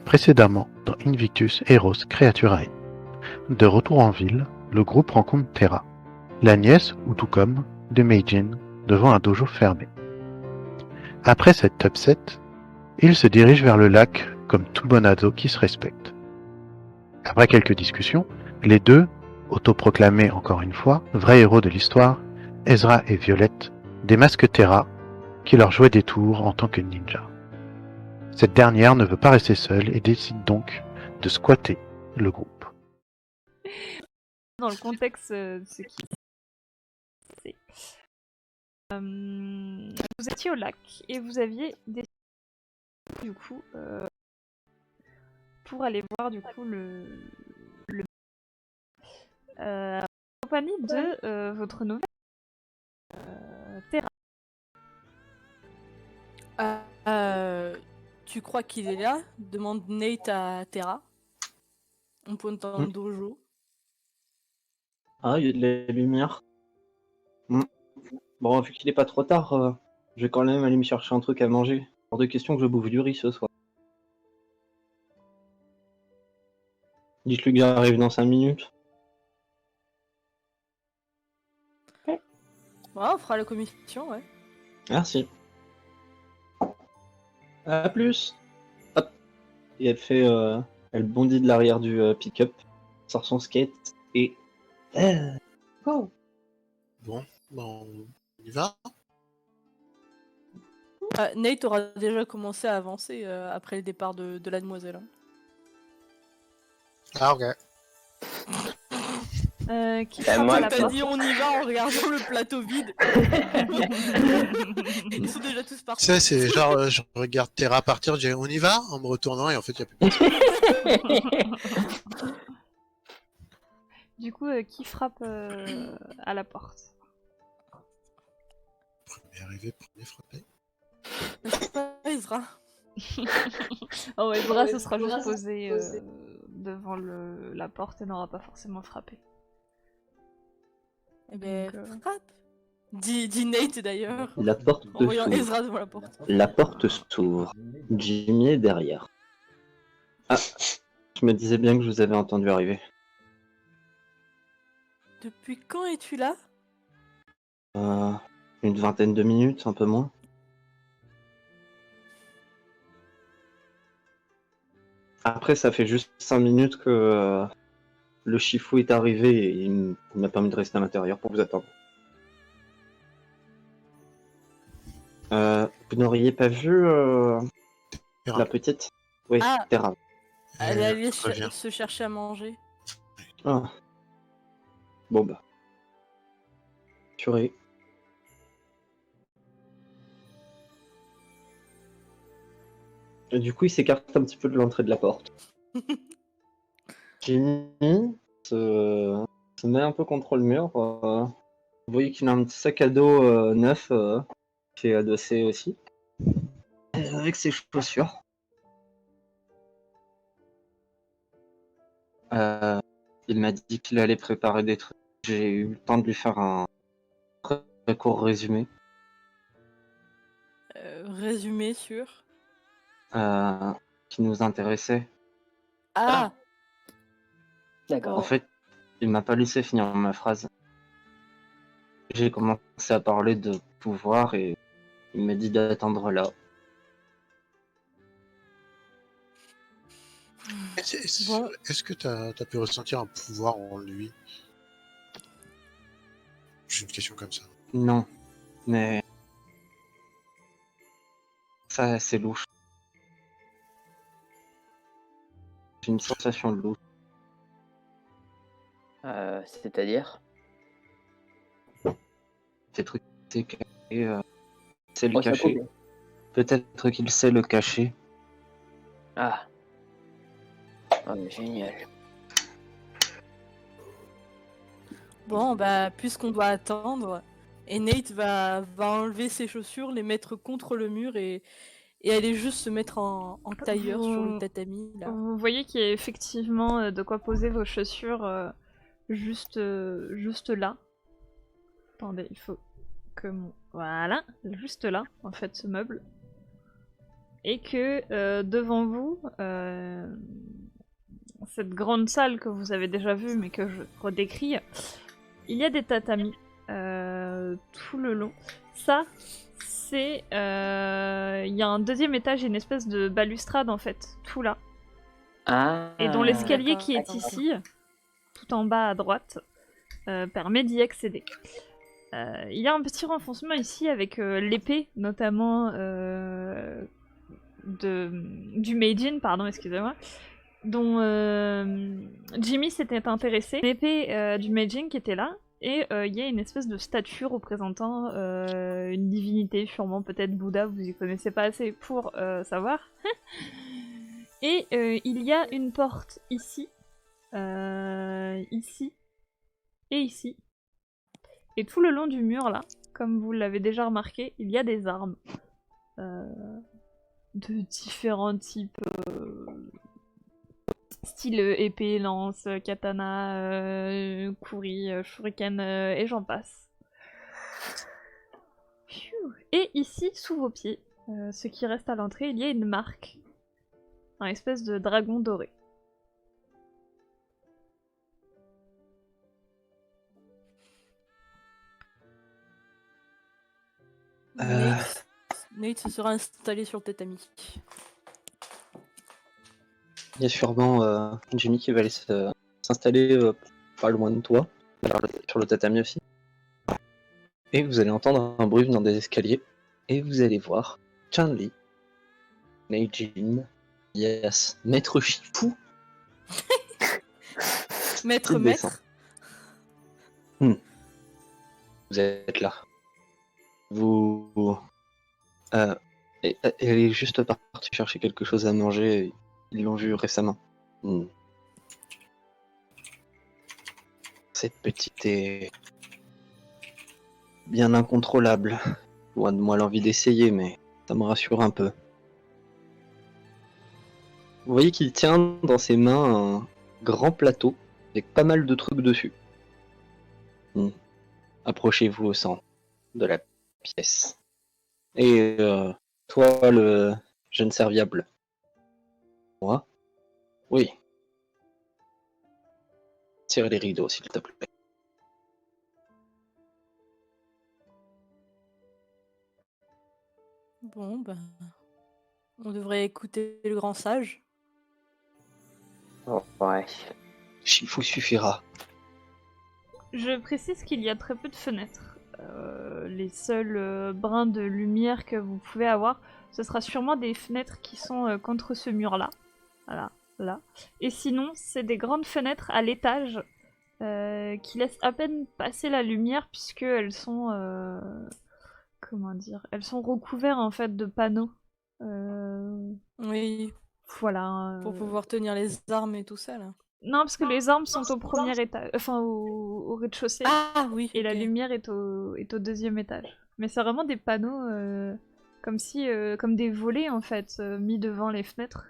Précédemment dans Invictus Heroes Creaturae. De retour en ville, le groupe rencontre Terra, la nièce ou tout comme de Meijin, devant un dojo fermé. Après cet upset, ils se dirigent vers le lac comme tout bon ado qui se respecte. Après quelques discussions, les deux, autoproclamés encore une fois vrais héros de l'histoire, Ezra et Violette, démasquent Terra qui leur jouait des tours en tant que ninja. Cette dernière ne veut pas rester seule et décide donc de squatter le groupe. Dans le contexte de ce qui c'est. Vous étiez au lac et vous aviez décidé du coup pour aller voir du coup en compagnie de votre nouvelle Terra. Tu crois qu'il est là? Demande Nate à Terra. On pointe dans le dojo. Ah, il y a de la lumière. Bon, vu qu'il est pas trop tard, je vais quand même aller me chercher un truc à manger. Hors de question que je bouffe du riz ce soir. Dites-lui que j'arrive dans 5 minutes. Ouais, on fera la commission, ouais. Merci. À plus. Hop. Et elle bondit de l'arrière du pick-up, sort son skate et... Oh. Bon, on y va. Nate aura déjà commencé à avancer après le départ de la demoiselle. Hein. Ah, ok. Qui frappe moi, à la T'as porte. dit on y va en regardant le plateau vide. Ils sont déjà tous Tu partis. sais, c'est genre, je regarde Terra partir, je dis on y va, en me retournant, et en fait, il n'y a plus personne. Du coup, qui frappe à la porte? Premier arrivé, premier frappé. C'est pas Ezra. Oh, Ezra se sera juste posé devant la porte et n'aura pas forcément frappé. Eh ben, Donc, frappe. Dit Nate d'ailleurs. La porte En voyant s'ouvre. Ezra devant la porte. La porte s'ouvre. Jimmy est derrière. Ah, je me disais bien que je vous avais entendu arriver. Depuis quand es-tu là? Une vingtaine de minutes, un peu moins. Après, ça fait juste 5 minutes que le Shifu est arrivé et il m'a permis de rester à l'intérieur pour vous attendre. Vous n'auriez pas vu Terra. la petite? Oui, Ah. Terra. Elle est allée reviens. se chercher à manger. Ah. Bon bah. Purée. Et du coup, il s'écarte un petit peu de l'entrée de la porte. Jimmy se met un peu contre le mur. Vous voyez qu'il a un petit sac à dos neuf qui est adossé aussi. Avec ses chaussures. Il m'a dit qu'il allait préparer des trucs. J'ai eu le temps de lui faire un très court résumé. Résumé sur. Qui nous intéressait. Ah. D'accord. En fait, il m'a pas laissé finir ma phrase. J'ai commencé à parler de pouvoir et il m'a dit d'attendre là. Bon. Est-ce que t'as pu ressentir un pouvoir en lui? J'ai une question comme ça. Non, mais ça c'est louche. J'ai une sensation de louche. C'est-à-dire? Ces trucs c'est caché, c'est le Oh, ça a cacher. coupé. Peut-être qu'il sait le cacher. Ah. Oh, mais génial. Bon, bah, puisqu'on doit attendre, et Nate va enlever ses chaussures, les mettre contre le mur et aller juste se mettre en tailleur sur le tatami. Là. Vous voyez qu'il y a effectivement de quoi poser vos chaussures juste là. Attendez, il faut que mon... Voilà, juste là, en fait, ce meuble. et que devant vous, cette grande salle que vous avez déjà vue mais que je redécris, il y a des tatamis tout le long. Ça, c'est... Il y a un deuxième étage et une espèce de balustrade en fait, tout là. Ah. Et dont l'escalier D'accord, qui est d'accord. ici, tout en bas à droite, permet d'y accéder. Il y a un petit renfoncement ici avec l'épée, notamment du Meijin, pardon, excusez-moi, dont Jimmy s'était intéressé. L'épée du Meijin qui était là, et il y a une espèce de statue représentant une divinité, sûrement peut-être Bouddha, vous y connaissez pas assez pour savoir. Et il y a une porte ici, ici, et ici. Et tout le long du mur, là, comme vous l'avez déjà remarqué, il y a des armes. De différents types. Style épée, lance, katana, kuri, shuriken, et j'en passe. Pfiou. Et ici, sous vos pieds, ce qui reste à l'entrée, il y a une marque. Un espèce de dragon doré. Nate se sera installé sur le tatami. Il y a sûrement Jimmy qui va aller s'installer pas loin de toi, sur le tatami aussi. Et vous allez entendre un bruit venant des escaliers. Et vous allez voir Chun-Li, Meijin, yes, Maître Shifu. Maître, Qui descend. maître. Vous êtes là. Elle est juste partie chercher quelque chose à manger. Ils l'ont vu récemment. Cette petite est bien incontrôlable. Loin de moi l'envie d'essayer, mais ça me rassure un peu. Vous voyez qu'il tient dans ses mains un grand plateau avec pas mal de trucs dessus. Approchez-vous au centre de la pièce. Et toi, le jeune serviable. Moi? Oui. Tire les rideaux, s'il te plaît. Bon, ben. On devrait écouter le grand sage. Oh, ouais. Shifu suffira. Je précise qu'il y a très peu de fenêtres. Les seuls brins de lumière que vous pouvez avoir, ce sera sûrement des fenêtres qui sont contre ce mur-là. Voilà, là. Et sinon, c'est des grandes fenêtres à l'étage qui laissent à peine passer la lumière puisque elles sont... comment dire? Elles sont recouvertes en fait de panneaux. Oui, Voilà. pour pouvoir tenir les armes et tout ça, là. Non, parce que les armes sont au premier étage, enfin au rez-de-chaussée. Ah oui, Et la ok. lumière est au deuxième étage. Mais c'est vraiment des panneaux comme si, comme des volets en fait, mis devant les fenêtres.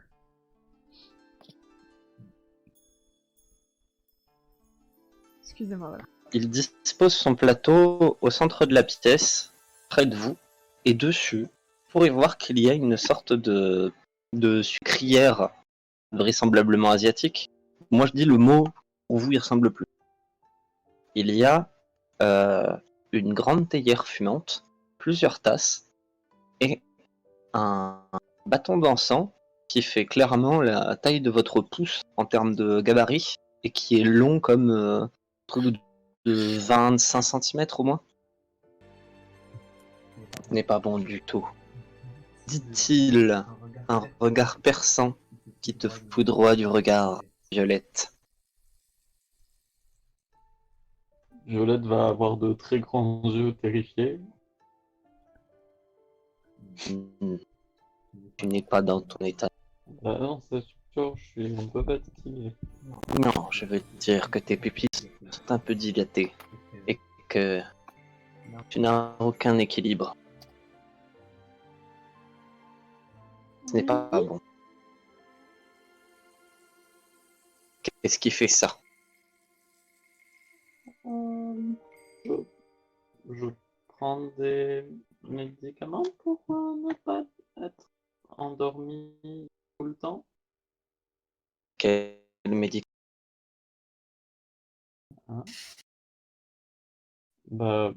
Excusez-moi, voilà. Il dispose son plateau au centre de la pièce, près de vous, et dessus, vous pourrez voir qu'il y a une sorte de sucrière vraisemblablement asiatique. Moi je dis le mot, pour vous il ressemble plus. Il y a une grande théière fumante, plusieurs tasses, et un bâton d'encens qui fait clairement la taille de votre pouce en termes de gabarit, et qui est long comme truc de 25 cm au moins. Ce n'est pas bon du tout. Dit-il, un regard perçant qui te foudroie du regard, Violette. Violette va avoir de très grands yeux terrifiés. Tu n'es pas dans ton état. Bah non, c'est sûr, je suis un peu fatigué. Non, je veux dire que tes pupilles sont un peu dilatées et que tu n'as aucun équilibre. Ce n'est pas bon. Qu'est-ce qui fait ça? Je prends des médicaments pour ne pas être endormi tout le temps? Quel médicament? Bah,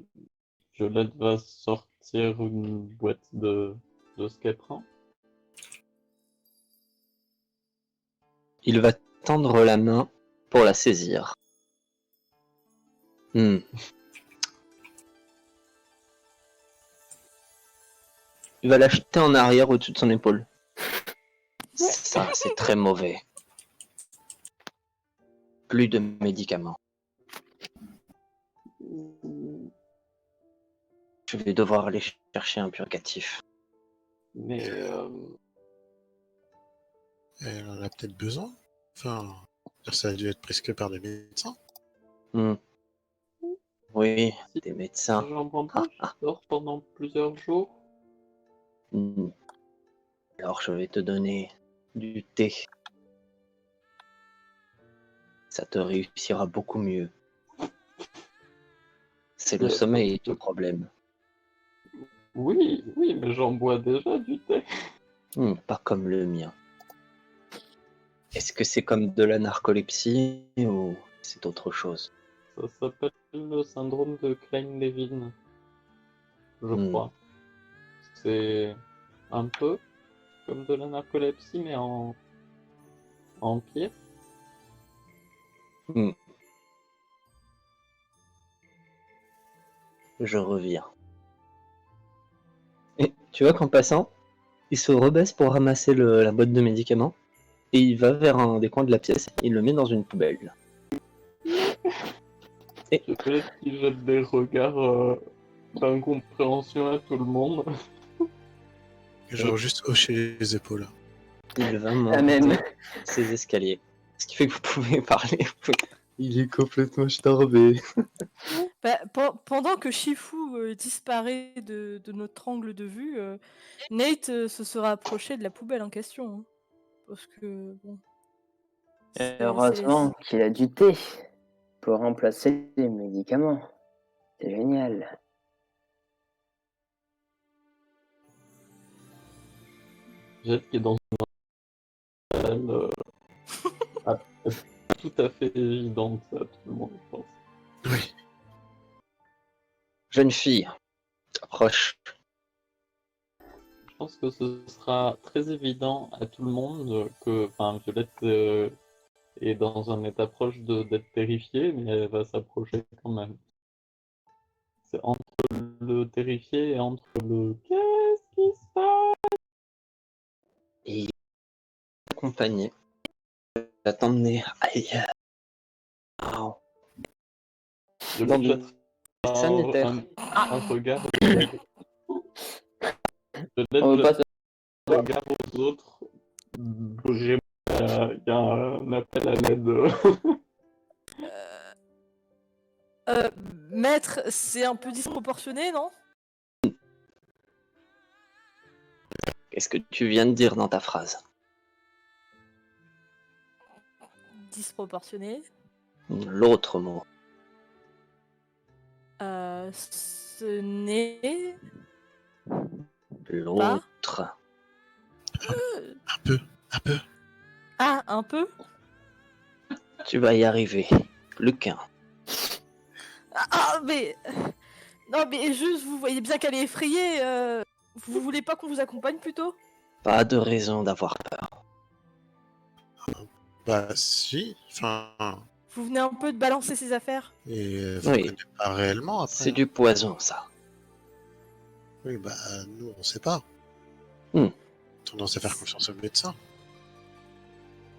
Violette va sortir une boîte de ce qu'elle prend. Il va tendre la main pour la saisir. Hmm. Il va la jeter en arrière au-dessus de son épaule. Ça, c'est très mauvais. Plus de médicaments. Je vais devoir aller chercher un purgatif. Mais Elle en a peut-être besoin. Enfin, ça a dû être presque par des médecins. Hmm. Oui, si des médecins. j'en prends pas, je dors pendant plusieurs jours. Hmm. Alors je vais te donner du thé. Ça te réussira beaucoup mieux. C'est le Mais- sommeil ton problème. Oui, mais j'en bois déjà du thé. Pas comme le mien. Est-ce que c'est comme de la narcolepsie ou c'est autre chose? Ça s'appelle le syndrome de Klein-Levin, je crois. C'est un peu comme de la narcolepsie, mais en pire. Je reviens. Et tu vois qu'en passant, il se rebaisse pour ramasser la boîte de médicaments et il va vers un des coins de la pièce, il le met dans une poubelle. Peut-être qu'il jette des regards d'incompréhension à tout le monde. Genre juste hocher les épaules. Il va La monter même. ces escaliers. Ce qui fait que vous pouvez parler. Il est complètement starbé. Bah, pendant que Shifu disparaît de notre angle de vue, Nate se sera approché de la poubelle en question. Hein. Parce que, bon... Heureusement qu'il a du thé pour remplacer les médicaments. C'est génial. Jette qui est dans une salle tout à fait évidente à tout le monde, je pense. Oui. Jeune fille, approche. Je pense que ce sera très évident à tout le monde que Violette est dans un état proche d'être terrifiée, mais elle va s'approcher quand même. C'est entre le terrifié et entre le qu'est-ce qui se passe? Et il est accompagné. Il va t'emmener ailleurs. Oh. Dans Violette du jette sanitaire. un regard. On veut pas Violette jette un regard aux autres. Vraiment, il y a un appel à l'aide. Maître, c'est un peu disproportionné, non? Qu'est-ce que tu viens de dire dans ta phrase? Disproportionné. L'autre mot. Ce n'est... L'autre. Un peu. Ah, un peu? Tu vas y arriver. Plus qu'un. Ah, mais... Non, mais juste, vous voyez bien qu'elle est effrayée. Vous voulez pas qu'on vous accompagne plutôt? Pas de raison d'avoir peur. Bah si. Enfin. Vous venez un peu de balancer ses affaires? Et vous Oui. connaissez pas réellement après. C'est du poison, ça. Oui, bah nous on sait pas. Tendance à faire confiance aux médecins.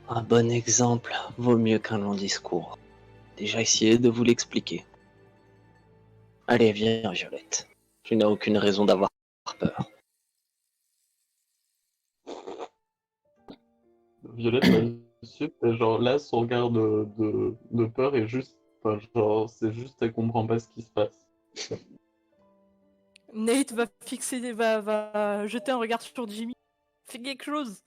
Un bon exemple vaut mieux qu'un long discours. Déjà essayé de vous l'expliquer. Allez, viens, Violette. Tu n'as aucune raison d'avoir peur. Violette va suivre, et genre là, son regard de peur est juste. Genre, c'est juste, elle comprend pas ce qui se passe. Nate va jeter un regard sur Jimmy. Fais quelque chose.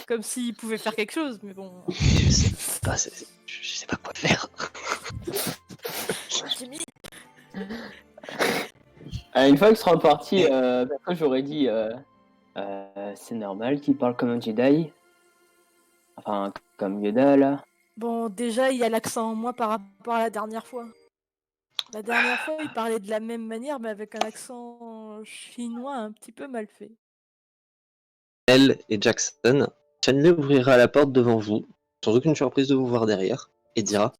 Comme s'il pouvait faire quelque chose, mais bon. Je sais pas, je sais pas quoi faire. Jimmy. Une fois qu'il sera parti, après j'aurais dit C'est normal qu'il parle comme un Jedi. Enfin, comme Yoda, là. Bon, déjà, il y a l'accent en moins par rapport à la dernière fois. La dernière fois, il parlait de la même manière, mais avec un accent chinois un petit peu mal fait. Elle et Jackson, Chandler ouvrira la porte devant vous, sans aucune surprise de vous voir derrière, et dira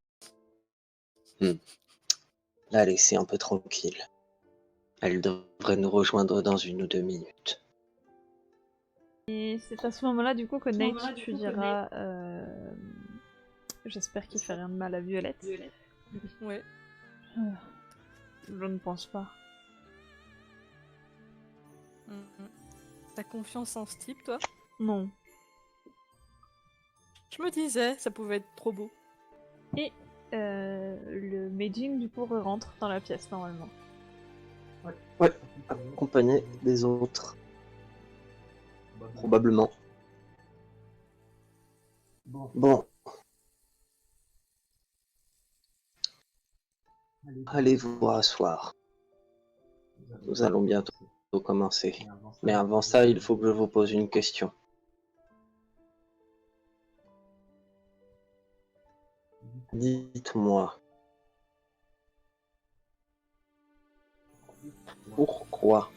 La laissez un peu tranquille. Elle devrait nous rejoindre dans 1 ou 2 minutes. Et c'est à ce moment-là, du coup, que Nate, tu diras... J'espère qu'il fait rien de mal à Violette. Ouais. Je ne pense pas. T'as confiance en ce type, toi? Non. Je me disais, ça pouvait être trop beau. Et le Meijing, du coup, rentre dans la pièce, normalement. Ouais, accompagné des autres. Probablement. Bon. Allez vous rasseoir. Nous allons bientôt commencer. Mais avant ça, il faut que je vous pose une question. Dites-moi. Pourquoi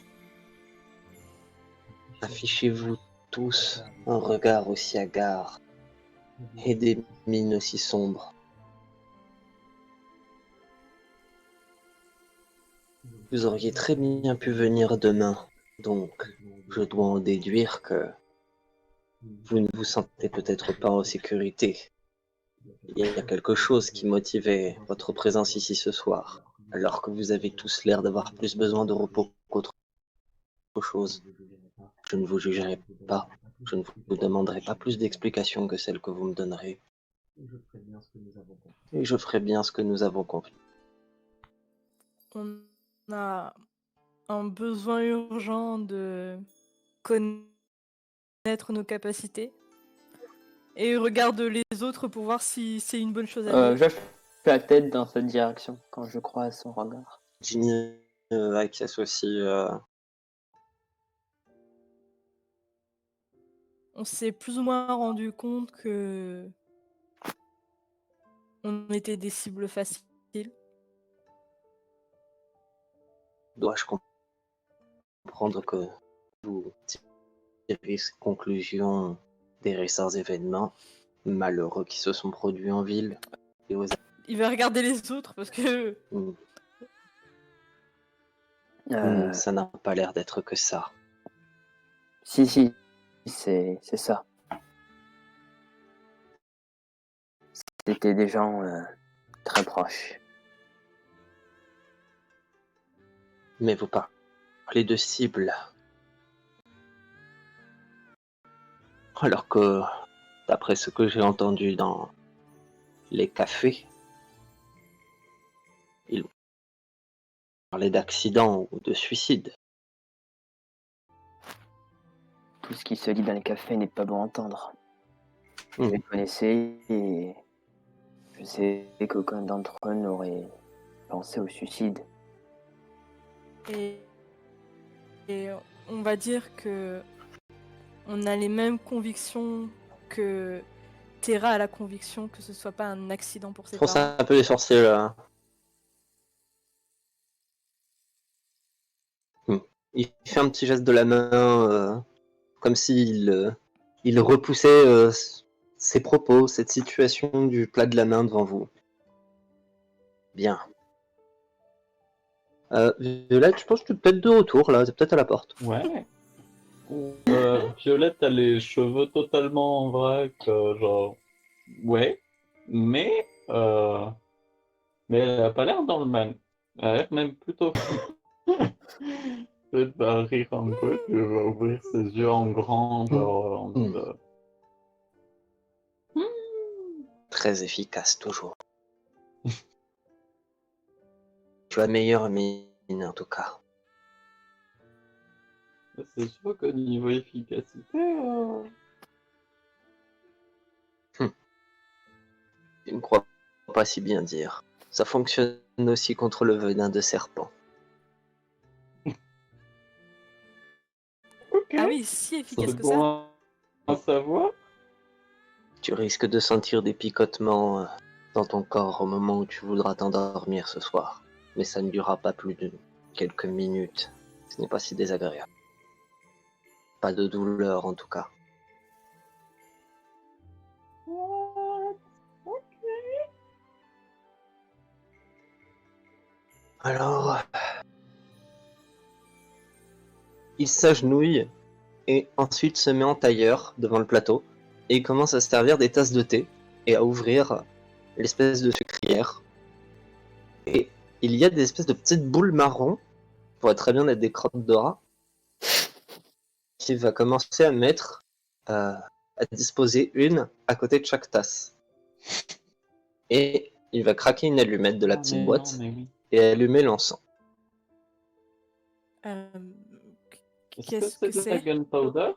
affichez-vous tous un regard aussi hagard et des mines aussi sombres? Vous auriez très bien pu venir demain, donc je dois en déduire que vous ne vous sentez peut-être pas en sécurité. Il y a quelque chose qui motivait votre présence ici ce soir, alors que vous avez tous l'air d'avoir plus besoin de repos qu'autre chose. Je ne vous jugerai pas, je ne vous demanderai pas plus d'explications que celles que vous me donnerez. Et je ferai bien ce que nous avons convenu. On a un besoin urgent de connaître nos capacités. Et regarde les autres pour voir si c'est une bonne chose à dire. Je fais la tête dans cette direction quand je croise son regard. Ginny acquiesce aussi. On s'est plus ou moins rendu compte que on était des cibles faciles. Dois-je comprendre que vous tirez ces conclusions des récents événements malheureux qui se sont produits en ville et aux... Il va regarder les autres parce que Ça n'a pas l'air d'être que ça. Si, c'est ça. C'était des gens très proches. Mais vous parlez de cible. Alors que, d'après ce que j'ai entendu dans les cafés, ils parlaient d'accident ou de suicide. Tout ce qui se dit dans les cafés n'est pas bon à entendre. Je les connaissais et je sais qu'aucun d'entre eux n'aurait pensé au suicide. et on va dire que on a les mêmes convictions que Terra a la conviction que ce soit pas un accident pour ses Je pense parents. un peu les sorciers là. Il fait un petit geste de la main, comme s'il il repoussait ses propos, cette situation du plat de la main devant vous. Bien. Violette, je pense que tu es peut-être de retour là, t'es peut-être à la porte. Ouais. Violette a les cheveux totalement en vrac, genre. Ouais. Mais elle a pas l'air dans le mal. Elle a l'air même plutôt. Peut-être va rire un peu, puis elle va ouvrir ses yeux en grand, genre en mode, Très efficace toujours. Tu as meilleure mine en tout cas. C'est sûr que niveau efficacité, Je ne crois pas si bien dire. Ça fonctionne aussi contre le venin de serpent. ok. Ah oui, si Qu'est-ce que c'est? Bon à savoir. Tu risques de sentir des picotements dans ton corps au moment où tu voudras t'endormir ce soir. Mais ça ne durera pas plus de quelques minutes. Ce n'est pas si désagréable. Pas de douleur en tout cas. Alors, il s'agenouille et ensuite se met en tailleur devant le plateau et il commence à se servir des tasses de thé et à ouvrir l'espèce de sucrière. Et il y a des espèces de petites boules marron, qui pourraient très bien être des crottes de rat, qu'il va commencer à mettre, à disposer une à côté de chaque tasse. Et il va craquer une allumette de la petite boîte Mais oui. et allumer l'encens. Euh, Est-ce Qu'est-ce que que c'est de la c'est? gunpowder?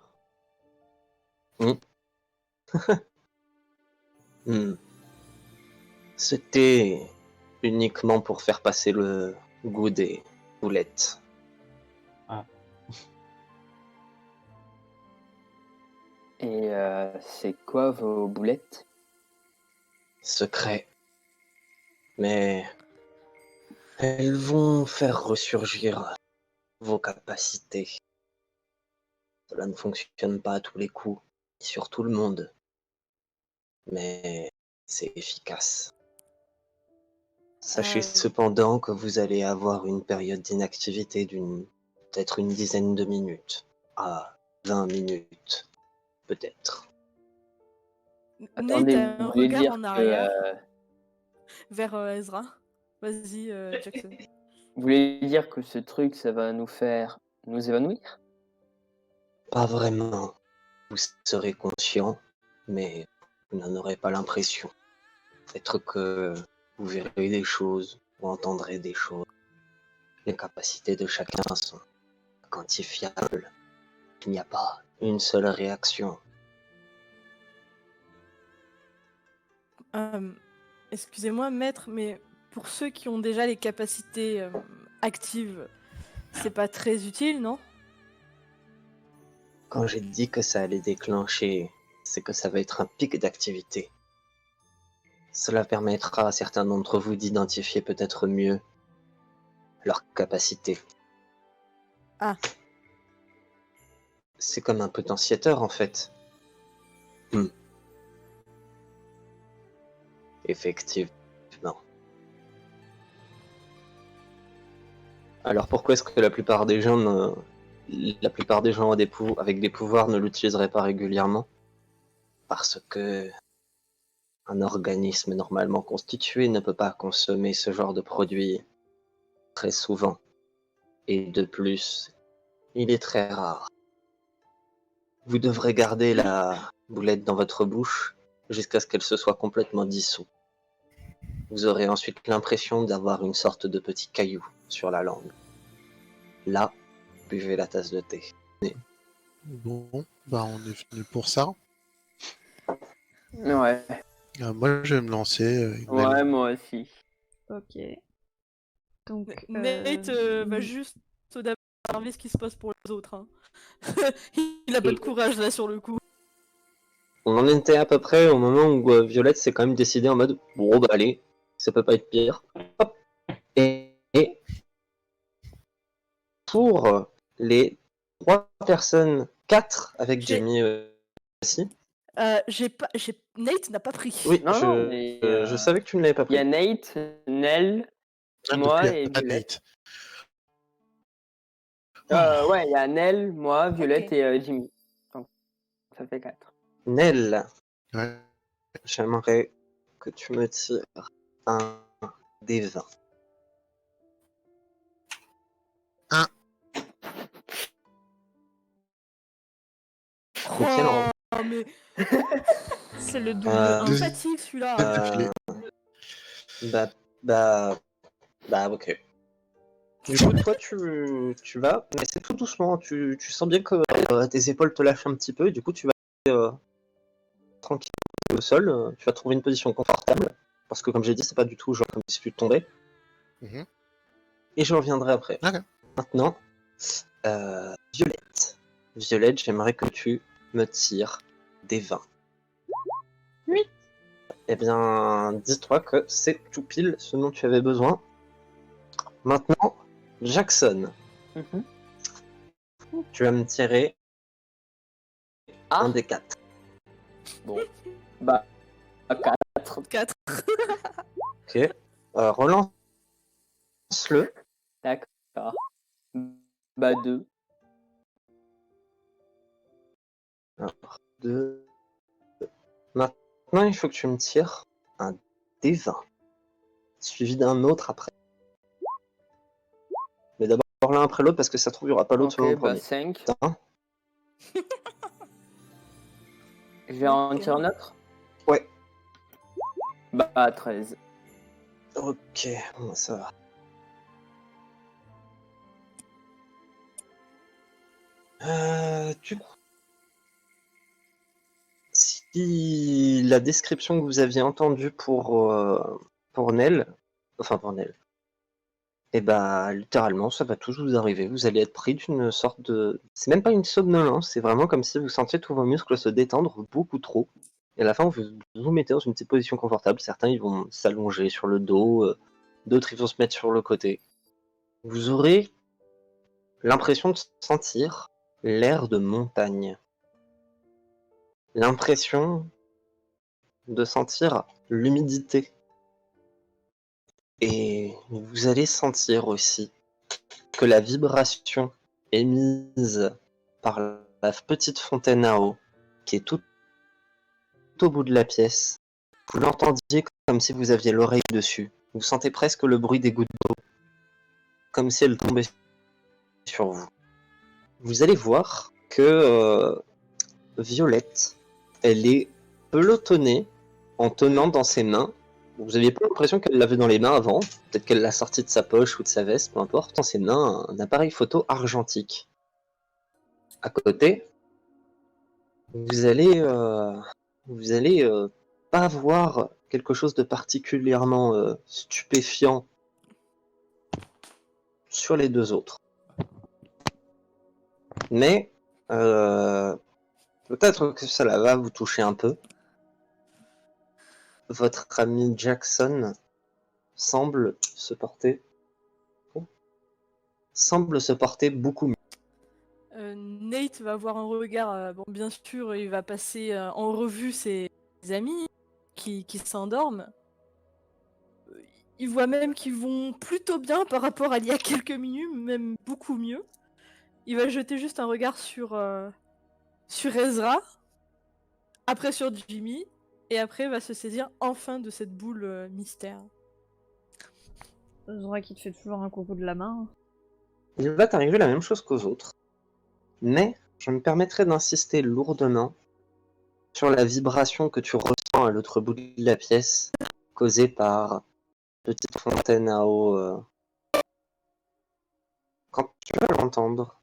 C'était uniquement pour faire passer le goût des boulettes. Et c'est quoi vos boulettes? Secret. Mais elles vont faire ressurgir vos capacités. Cela ne fonctionne pas à tous les coups, sur tout le monde. Mais c'est efficace. Sachez cependant que vous allez avoir une période d'inactivité d'une peut-être une dizaine de minutes à 20 minutes, peut-être. Nate Attendez, a un vous voulez regard dire en que arrière vers Ezra. Vas-y, Jackson. vous voulez dire que ce truc, ça va nous faire nous évanouir? Pas vraiment. Vous serez conscient, mais vous n'en aurez pas l'impression. Peut-être que vous verrez des choses ou entendrez des choses. Les capacités de chacun sont quantifiables. Il n'y a pas une seule réaction. Excusez-moi, maître, mais pour ceux qui ont déjà les capacités actives, c'est pas très utile, non? Quand j'ai dit que ça allait déclencher, c'est que ça va être un pic d'activité. Cela permettra à certains d'entre vous d'identifier peut-être mieux leurs capacités. Ah. C'est comme un potentiateur en fait. Effectivement. Alors pourquoi est-ce que la plupart des gens avec des pouvoirs ne l'utiliseraient pas régulièrement? Parce que un organisme normalement constitué ne peut pas consommer ce genre de produit très souvent. Et de plus, il est très rare. Vous devrez garder la boulette dans votre bouche jusqu'à ce qu'elle se soit complètement dissoute. Vous aurez ensuite l'impression d'avoir une sorte de petit caillou sur la langue. Là, buvez la tasse de thé. Bon, bah on est venu pour ça. Ouais, Moi, je vais me lancer. ouais, moi aussi. Ok. Donc, Nate va juste observer ce qui se passe pour les autres. Hein. Il a pas de courage là sur le coup. On en était à peu près au moment où Violette s'est quand même décidée en mode bon bah allez, ça peut pas être pire. Hop. Et pour les 3 personnes, 4 avec Jamie aussi. Nate n'a pas pris. Oui, Non, mais, je savais que tu ne l'avais pas Il y pris. a Nate, Nell, Ah, moi donc, il y a et pas Violette. Nate. Ouais, il y a Nell, moi, Violette Ok. et Jimmy. Donc, ça fait 4. Nell, Ouais. j'aimerais que tu me tires un des 20. Quel Oh, mais c'est le double Euh, 1. empathique celui-là. ok. Du coup, toi, tu vas, mais c'est tout doucement. Tu sens bien que tes épaules te lâchent un petit peu, et du coup, tu vas tranquille au sol. Tu vas trouver une position confortable, parce que, comme j'ai dit, c'est pas du tout genre comme si tu tombais. Mhm. Et je reviendrai après. Ok. Maintenant, Violette, Violette, j'aimerais que tu me tires des 20. Oui. Eh bien, dis-toi que c'est tout pile ce dont tu avais besoin. Maintenant, Jackson, Mhm. tu vas me tirer un des 4. Bon. Bah, 4. 4. Ok. Relance-le. D'accord. Bah, 2. Alors, 2. Maintenant, il faut que tu me tires un D20. Suivi d'un autre après. Mais d'abord l'un après l'autre parce que ça se trouve, il n'y aura pas l'autre selon le Ok, bah, premier. 5. Putain. Je vais en tirer un autre. Ouais. Bah, 13. Ok, bon, ça va. Du coup, si la description que vous aviez entendue pour Nell, et bah littéralement ça va tous vous arriver. Vous allez être pris d'une sorte de, c'est même pas une somnolence, c'est vraiment comme si vous sentiez tous vos muscles se détendre beaucoup trop. Et à la fin, vous vous mettez dans une petite position confortable. Certains ils vont s'allonger sur le dos, d'autres ils vont se mettre sur le côté. Vous aurez l'impression de sentir l'air de montagne. L'impression de sentir l'humidité. Et vous allez sentir aussi que la vibration émise par la petite fontaine à eau, qui est tout au bout de la pièce, vous l'entendiez comme si vous aviez l'oreille dessus. Vous sentez presque le bruit des gouttes d'eau, comme si elles tombaient sur vous. Vous allez voir que Violette, elle est pelotonnée en tenant dans ses mains. Vous aviez pas l'impression qu'elle l'avait dans les mains avant. Peut-être qu'elle l'a sorti de sa poche ou de sa veste, peu importe. Dans ses mains, un appareil photo argentique. À côté, vous allez pas voir quelque chose de particulièrement stupéfiant sur les deux autres. Mais peut-être que cela va vous toucher un peu. Votre ami Jackson semble se porter beaucoup mieux. Nate va avoir un regard, bon, bien sûr, il va passer en revue ses amis qui s'endorment. Il voit même qu'ils vont plutôt bien par rapport à il y a quelques minutes, même beaucoup mieux. Il va jeter juste un regard sur Ezra, après sur Jimmy, et après va se saisir enfin de cette boule mystère. Zora qui te fait toujours un coucou de la main. Il va t'arriver la même chose qu'aux autres. Mais je me permettrai d'insister lourdement sur la vibration que tu ressens à l'autre bout de la pièce, causée par petite fontaine à eau. Quand tu vas l'entendre,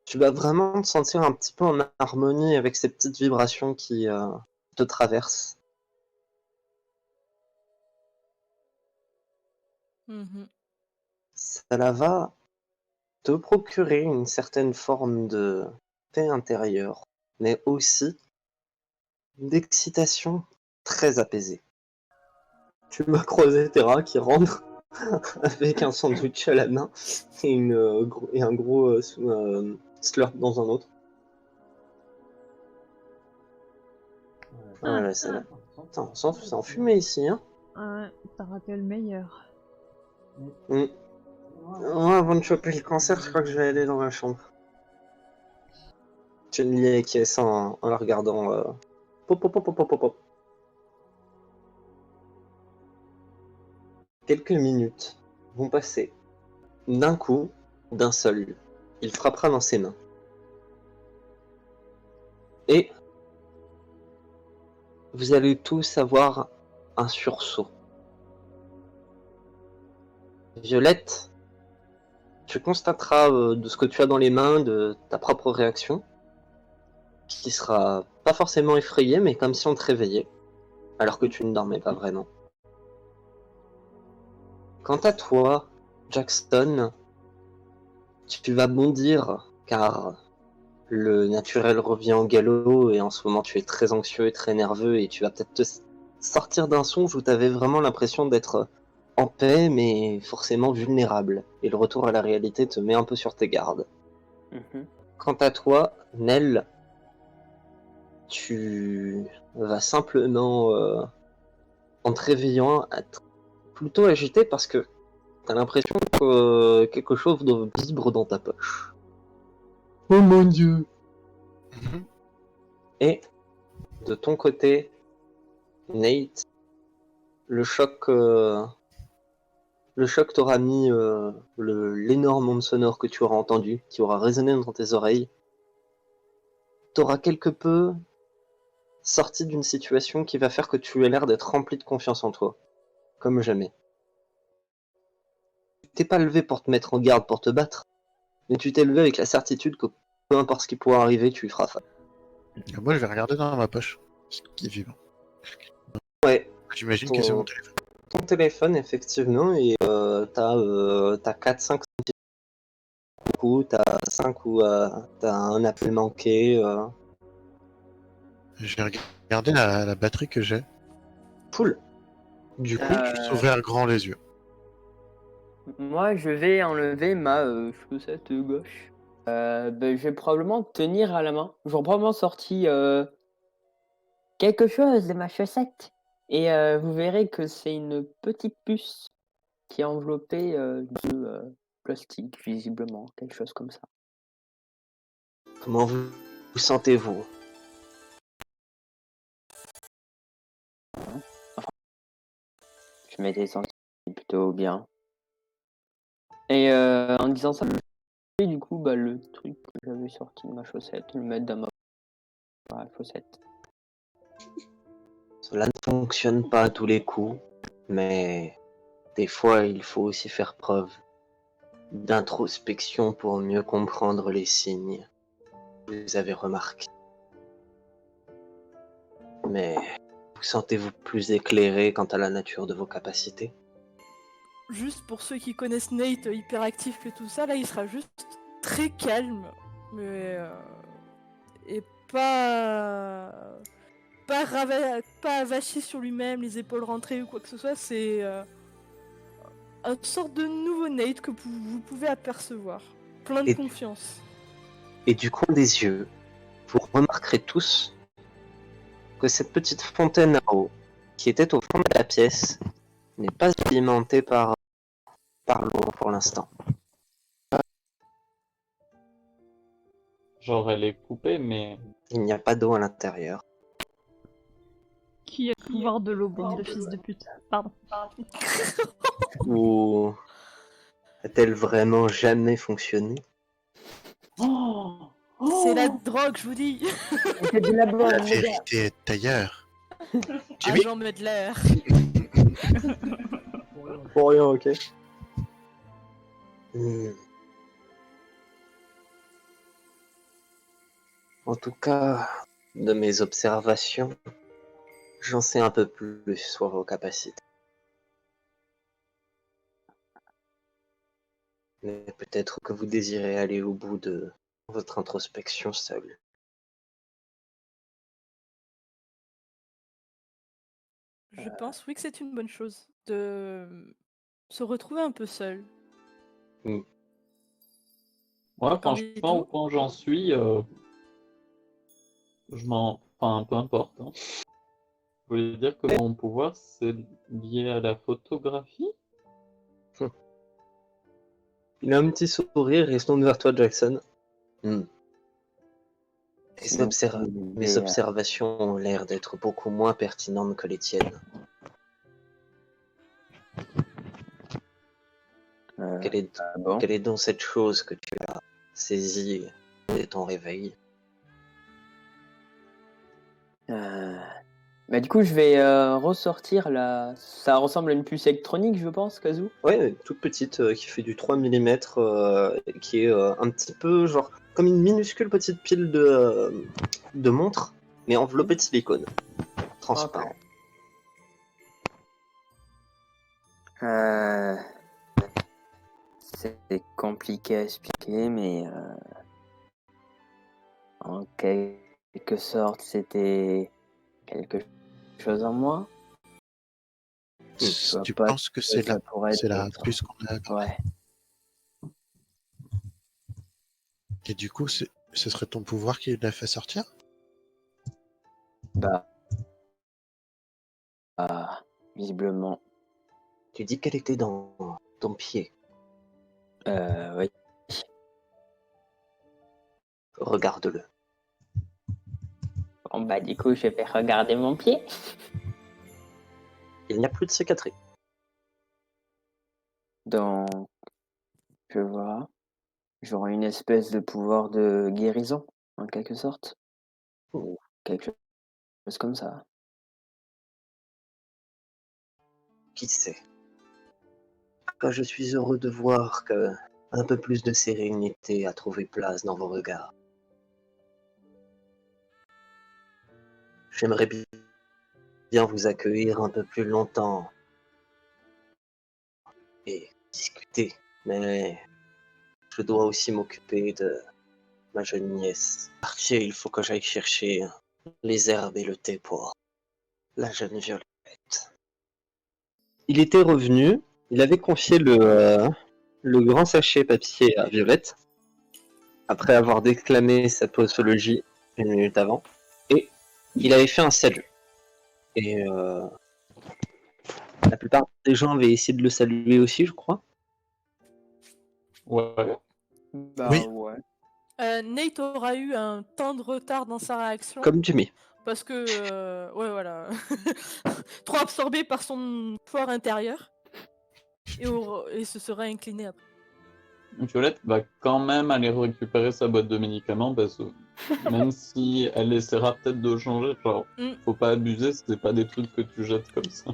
tu vas vraiment te sentir un petit peu en harmonie avec ces petites vibrations qui te traversent. Cela va te procurer une certaine forme de paix intérieure, mais aussi d'excitation très apaisée. Tu m'as croisé Terra qui rentre avec un sandwich à la main et, un gros slurp dans un autre. Voilà, c'est là. Putain, c'est en fumée ici, hein. T'as raté le meilleur. Ouais, avant de choper le cancer, je crois que je vais aller dans ma chambre. Chun-Li acquiesce en la regardant. Pop, pop, pop, pop, pop, pop. Quelques minutes vont passer. D'un coup, d'un seul, il frappera dans ses mains. Et vous allez tous avoir un sursaut. Violette, tu constateras de ce que tu as dans les mains, de ta propre réaction, qui sera pas forcément effrayée, mais comme si on te réveillait, alors que tu ne dormais pas vraiment. Quant à toi, Jackson, tu vas bondir, car le naturel revient au galop et en ce moment tu es très anxieux et très nerveux et tu vas peut-être te sortir d'un songe où tu avais vraiment l'impression d'être en paix mais forcément vulnérable. Et le retour à la réalité te met un peu sur tes gardes. Mhm. Quant à toi, Nell, tu vas simplement, en te réveillant, être plutôt agité parce que t'as l'impression que quelque chose vibre dans ta poche. Oh mon dieu! Mhm. Et de ton côté, Nate, le choc, t'aura mis l'énorme onde sonore que tu auras entendu, qui aura résonné dans tes oreilles, t'aura quelque peu sorti d'une situation qui va faire que tu aies l'air d'être rempli de confiance en toi, comme jamais. Tu t'es pas levé pour te mettre en garde, pour te battre, mais tu t'es levé avec la certitude que peu importe ce qui pourra arriver, tu y feras face. Et moi, je vais regarder dans ma poche ce qui est vivant. Ouais, J'imagine que c'est mon téléphone. ton téléphone, effectivement, et t'as 4-5 coups, t'as 5 ou t'as un appel manqué. Je vais regarder la batterie que j'ai. Cool. Du coup, tu Euh, ouvrir grand les yeux. Moi, je vais enlever ma chaussette gauche. Je vais probablement tenir à la main. J'aurais probablement sorti quelque chose de ma chaussette. Et vous verrez que c'est une petite puce qui est enveloppée de plastique, visiblement, quelque chose comme ça. Comment vous sentez-vous? Je m'étais senti plutôt bien. Et en disant ça, je vais du coup le truc que j'avais sorti de ma chaussette, le mettre dans ma chaussette. Cela ne fonctionne pas à tous les coups, mais des fois il faut aussi faire preuve d'introspection pour mieux comprendre les signes que vous avez remarqués. Mais vous sentez-vous plus éclairé quant à la nature de vos capacités? Juste pour ceux qui connaissent Nate hyperactif et tout ça, là il sera juste très calme, mais et pas avaché sur lui-même, les épaules rentrées ou quoi que ce soit. C'est une sorte de nouveau Nate que vous pouvez apercevoir, plein de Et- confiance. Et du coin des yeux, vous remarquerez tous que cette petite fontaine à eau, qui était au fond de la pièce, n'est pas alimentée par l'eau pour l'instant. Genre, elle est coupée, mais Il n'y a pas d'eau à l'intérieur. Qui a le pouvoir de l'eau, bande de fils de pute. Pardon. Ou a-t-elle vraiment jamais fonctionné? C'est la drogue, je vous dis. C'est de la La bonne, les gars. vérité est ailleurs. Jimmy Agent Medler. Pour rien, ok. Hmm. En tout cas, de mes observations, j'en sais un peu plus sur vos capacités. Mais peut-être que vous désirez aller au bout de votre introspection seul. Je pense, oui, que c'est une bonne chose de se retrouver un peu seul. moi, Quand franchement, au dites-vous point où j'en suis, je m'en... Enfin, peu importe. Hein. Je voulais dire que mon pouvoir, c'est lié à la photographie. Il a un petit sourire et se tourne vers toi, Jackson. Hmm. C'est donc Mes observations ont l'air d'être beaucoup moins pertinentes que les tiennes. bon. Quelle est donc cette chose que tu as saisie dès ton réveil? Du coup, je vais ressortir la. Ça ressemble à une puce électronique, je pense, Kazoo. Ouais, toute petite, qui fait du 3 mm, qui est un petit peu genre comme une minuscule petite pile de montre, mais enveloppée de silicone, transparent. C'est compliqué à expliquer, mais En quelque sorte, c'était quelque chose en moi. Je vois Tu pas penses que ce que ça pourrait c'est la être. puce qu'on a. Ouais. Et du coup, ce serait ton pouvoir qui l'a fait sortir? Bah, visiblement. Tu dis qu'elle était dans ton pied. Oui. Regarde-le. Bon, bah, du coup, je vais regarder mon pied. Il n'y a plus de cicatrices. Donc, je vois. J'aurai une espèce de pouvoir de guérison, en quelque sorte. Ou quelque chose comme ça. Qui sait? Quand je suis heureux de voir que un peu plus de sérénité a trouvé place dans vos regards. J'aimerais bien vous accueillir un peu plus longtemps et discuter, mais je dois aussi m'occuper de ma jeune nièce. Archie, il faut que j'aille chercher les herbes et le thé pour la jeune Violette. Il était revenu, il avait confié le grand sachet papier à Violette, après avoir déclamé sa posologie une minute avant, et il avait fait un salut. Et la plupart des gens avaient essayé de le saluer aussi, je crois. Ouais. Bah, Oui. ouais. Nate aura eu un temps de retard dans sa réaction. Comme Jimmy. Parce que, ouais, voilà. Trop absorbé par son pouvoir intérieur. Et se serait incliné après. Violette va quand même aller récupérer sa boîte de médicaments parce que même si elle essaiera peut-être de changer, genre, faut pas abuser, c'est pas des trucs que tu jettes comme ça.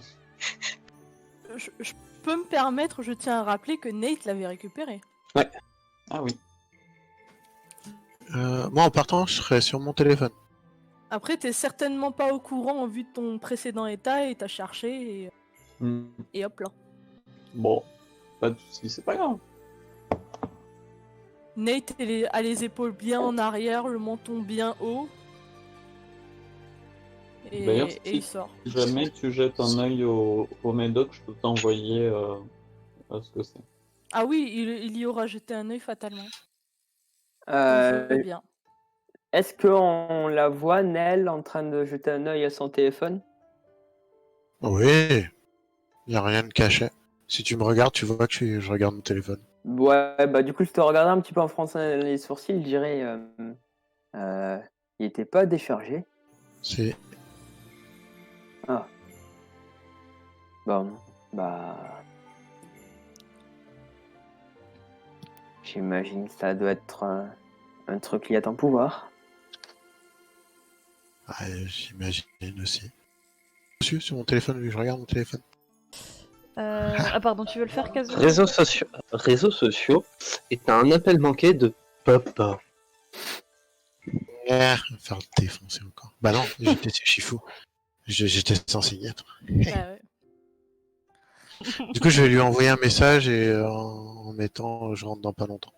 Je peux me permettre, je tiens à rappeler que Nate l'avait récupéré. Ouais. Ah oui. Moi, en partant, je serais sur mon téléphone. Après, t'es certainement pas au courant en vue de ton précédent état et t'as cherché et hop là. Bon, pas de soucis, c'est pas grave. Nate a les épaules bien en arrière, le menton bien haut. D'ailleurs, Et il sort. Si jamais tu jettes un œil au médoc, je peux t'envoyer ce que c'est. Ah oui, il y aura jeté un œil fatalement. Euh, Je veux bien. Est-ce qu'on la voit, Nell, en train de jeter un œil à son téléphone? Oui. Il a rien de caché. Si tu me regardes, tu vois que je regarde mon téléphone. Ouais, bah du coup, je te regardais un petit peu en fronçant les sourcils, je dirais... il était pas déchargé. C'est... Ah. Bon, bah... J'imagine que ça doit être un truc lié à ton pouvoir. J'imagine aussi. Monsieur, sur mon téléphone, vu que je regarde mon téléphone. Ah pardon, tu veux le faire, Kazu? Réseaux sociaux est un appel manqué de papa. Ah, me faire défoncer encore. Bah non, j'étais chez Chifou. J'étais censé y être. Bah ouais. Du coup, je vais lui envoyer un message et en mettant je rentre dans pas longtemps.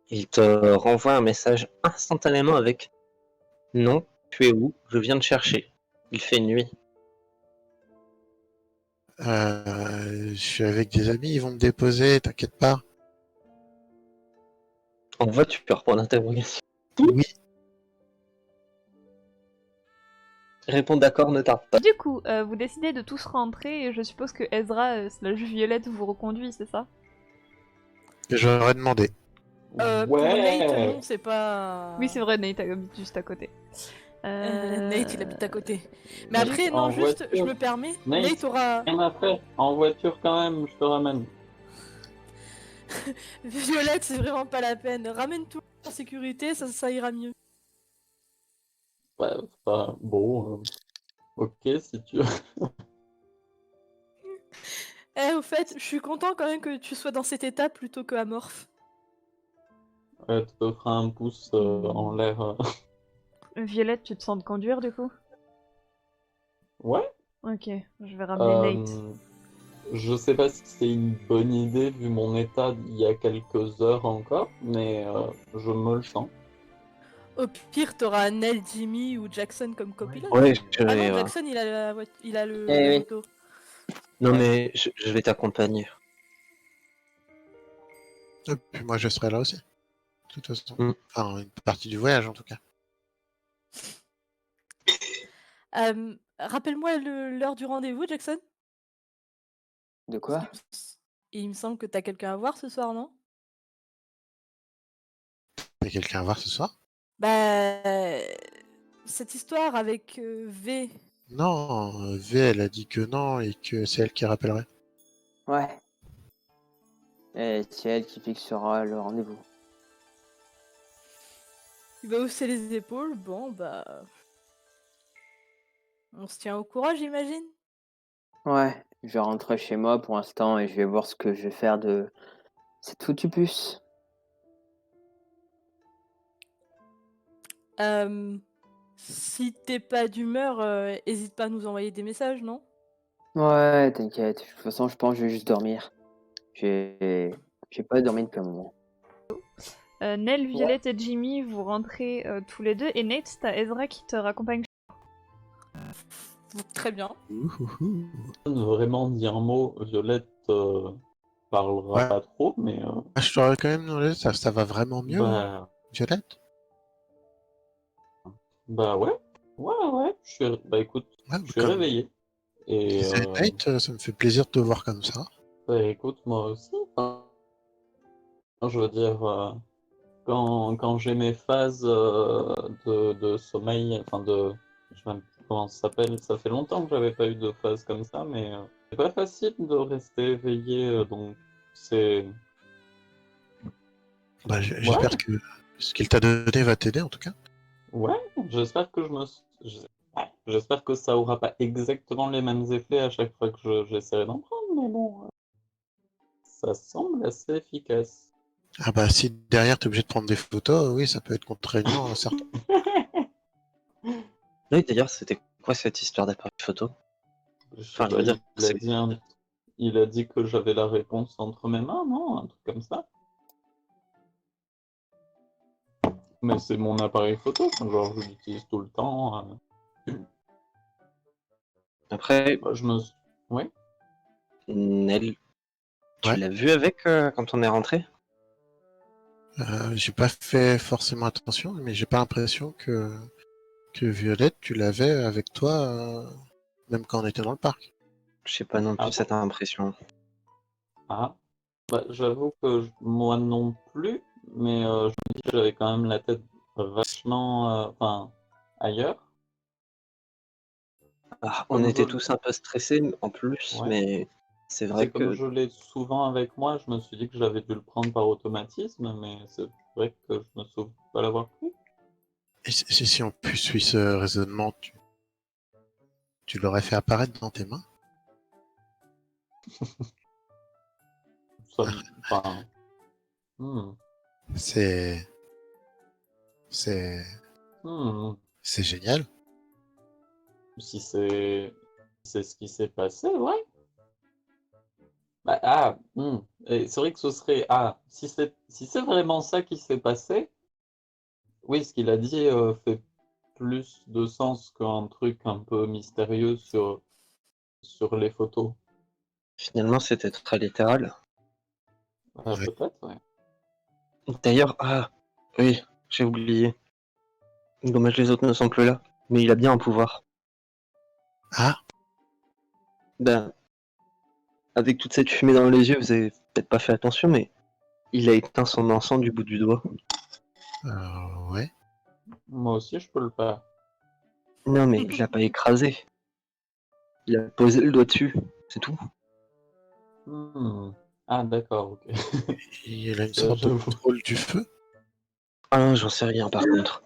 Il te renvoie un message instantanément avec « Non, tu es où? Je viens te chercher. Il fait nuit. Je suis avec des amis, ils vont me déposer, t'inquiète pas. » En voiture, point d'interrogation. Oui. Réponds d'accord, ne tarde pas. Du coup, vous décidez de tous rentrer et je suppose que Ezra slash Violette vous reconduit, c'est ça? J'aurais demandé. Pour Nate, non, c'est pas... Oui, c'est vrai, Nate habite juste à côté. Nate, il habite à côté. Mais Nate, après, en non, juste, voiture. je me permets, Nate, Nate aura... Rien à faire. En voiture quand même, je te ramène. Violette, c'est vraiment pas la peine. Ramène tout en sécurité, ça ira mieux. Ouais, enfin, bon, ok si tu veux. Au fait, je suis content quand même que tu sois dans cet état plutôt que amorphe. Ouais, tu te feras un pouce en l'air. Violette, tu te sens de conduire du coup? Ouais. Ok, je vais ramener Nate. Je sais pas si c'est une bonne idée vu mon état il y a quelques heures encore, mais je me le sens. Au pire, t'auras Nell, Jimmy ou Jackson comme copilote. Ouais, Ah non, Jackson, il a Eh la oui. moto. Non, Ouais. mais je vais t'accompagner. Et puis moi, je serai là aussi. De toute façon. Mm. Enfin, une partie du voyage, en tout cas. Rappelle-moi l'heure du rendez-vous, Jackson. De quoi? Il me semble que t'as quelqu'un à voir ce soir, non? T'as quelqu'un à voir ce soir? Bah, cette histoire avec V. Non, V, elle a dit que non et que c'est elle qui rappellerait. Ouais. Et c'est elle qui fixera le rendez-vous. Il va hausser les épaules. Bon, bah. On se tient au courant, j'imagine? Ouais, je vais rentrer chez moi pour l'instant et je vais voir ce que je vais faire de cette foutue puce. Si t'es pas d'humeur, hésite pas à nous envoyer des messages, non? Ouais, t'inquiète. De toute façon, je pense que je vais juste dormir. J'ai pas dormi depuis un moment. Nell, Violette et Jimmy, vous rentrez tous les deux. Et Nate, t'as Ezra qui te raccompagne. Très bien. Ouhouhou. Vraiment dit un mot, Violette parlera Ouais. pas trop, mais Ah, je t'aurais quand même demandé, ça va vraiment mieux, bah, Violette? bah ouais, ouais, bah écoute, Ouais, je suis comme réveillé. Et disait Nate, ça me fait plaisir de te voir comme ça. bah écoute, moi aussi, enfin, je veux dire, quand j'ai mes phases de sommeil, enfin je sais même plus comment ça s'appelle, ça fait longtemps que j'avais pas eu de phase comme ça, mais c'est pas facile de rester éveillé, donc c'est... Bah, Ouais, j'espère que ce qu'il t'a donné va t'aider, en tout cas. ouais, j'espère que ouais, j'espère que ça aura pas exactement les mêmes effets à chaque fois que j'essaierai d'en prendre, mais bon, ça semble assez efficace. Ah bah, si derrière t'es obligé de prendre des photos, oui, ça peut être contraignant, certes. Oui, d'ailleurs, c'était quoi cette histoire d'appareil photo? Enfin, je veux dire, Il a dit il a dit que j'avais la réponse entre mes mains, non? Un truc comme ça. Mais c'est mon appareil photo, enfin, genre je l'utilise tout le temps. Après, Bah, Oui. Nell, tu Ouais. l'as vu avec quand on est rentré? J'ai pas fait forcément attention, mais j'ai pas l'impression que Violette, tu l'avais avec toi, même quand on était dans le parc. Je sais pas non Ah plus bon? cette impression. Ah. Bah, j'avoue que moi non plus, mais je me dis que j'avais quand même la tête vachement enfin, ailleurs. Ah, on Comme était je... tous un peu stressés en plus, Ouais. mais c'est vrai C'est comme que je l'ai souvent avec moi, je me suis dit que j'avais dû le prendre par automatisme, mais c'est vrai que je me souviens pas l'avoir pris. Et si on suit ce raisonnement, tu l'aurais fait apparaître dans tes mains? Enfin, hmm, C'est, c'est, hmm. c'est génial. Si c'est ce qui s'est passé, ouais. Bah, ah, et c'est vrai que ce serait si c'est vraiment ça qui s'est passé, oui, ce qu'il a dit fait plus de sens qu'un truc un peu mystérieux sur les photos. finalement c'était très littéral. Ouais. Peut-être, ouais. D'ailleurs, ah oui, j'ai oublié. Dommage les autres ne sont plus là. Mais il a bien un pouvoir. Ah, Ben, avec toute cette fumée dans les yeux, vous avez peut-être pas fait attention, mais il a éteint son encens du bout du doigt. ouais. Moi aussi, je peux le faire. Non, mais il l'a pas écrasé. Il a posé le doigt dessus. C'est tout. Hmm. Ah, d'accord, ok. Il a une sorte de J'avoue. contrôle du feu. Ah, j'en sais rien par contre.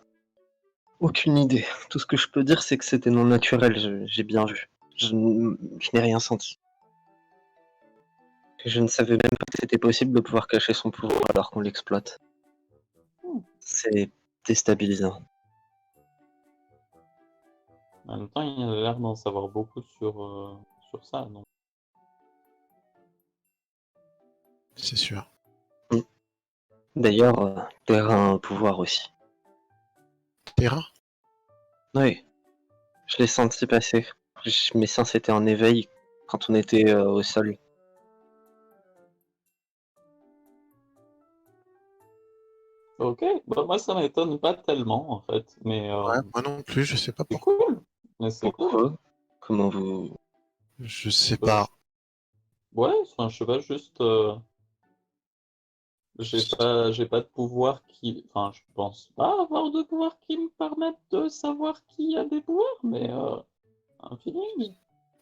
Aucune idée. Tout ce que je peux dire, c'est que c'était non naturel. J'ai bien vu. Je n'ai rien senti. Je ne savais même pas que c'était possible de pouvoir cacher son pouvoir alors qu'on l'exploite. C'est déstabilisant. En même temps, il a l'air d'en savoir beaucoup sur ça, donc. C'est sûr. D'ailleurs, Terre a un pouvoir aussi. terrain? Oui, je l'ai senti passer. Mes sens étaient en éveil quand on était au sol. Ok, bah moi ça m'étonne pas tellement en fait, mais Ouais, moi non plus, je sais pas c'est pourquoi. cool. Mais c'est cool. Pourquoi? Comment vous... Je sais Bah, pas. ouais, enfin, je sais pas, juste j'ai pas de pouvoir qui, enfin, je pense pas avoir de pouvoir qui me permettent de savoir qui a des pouvoirs, mais un feeling.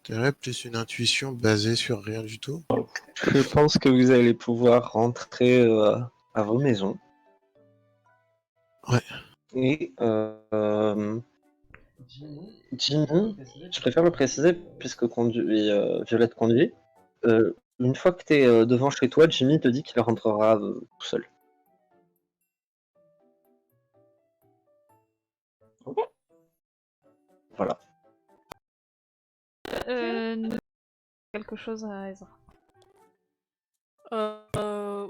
T'aurais plus une intuition basée sur rien du tout? Je pense que vous allez pouvoir rentrer à vos maisons. Ouais. Et Jimmy, je préfère le préciser puisque Violette conduit. Une fois que tu es devant chez toi, Jimmy te dit qu'il rentrera tout seul. Ok. Voilà. Quelque chose à Ezra.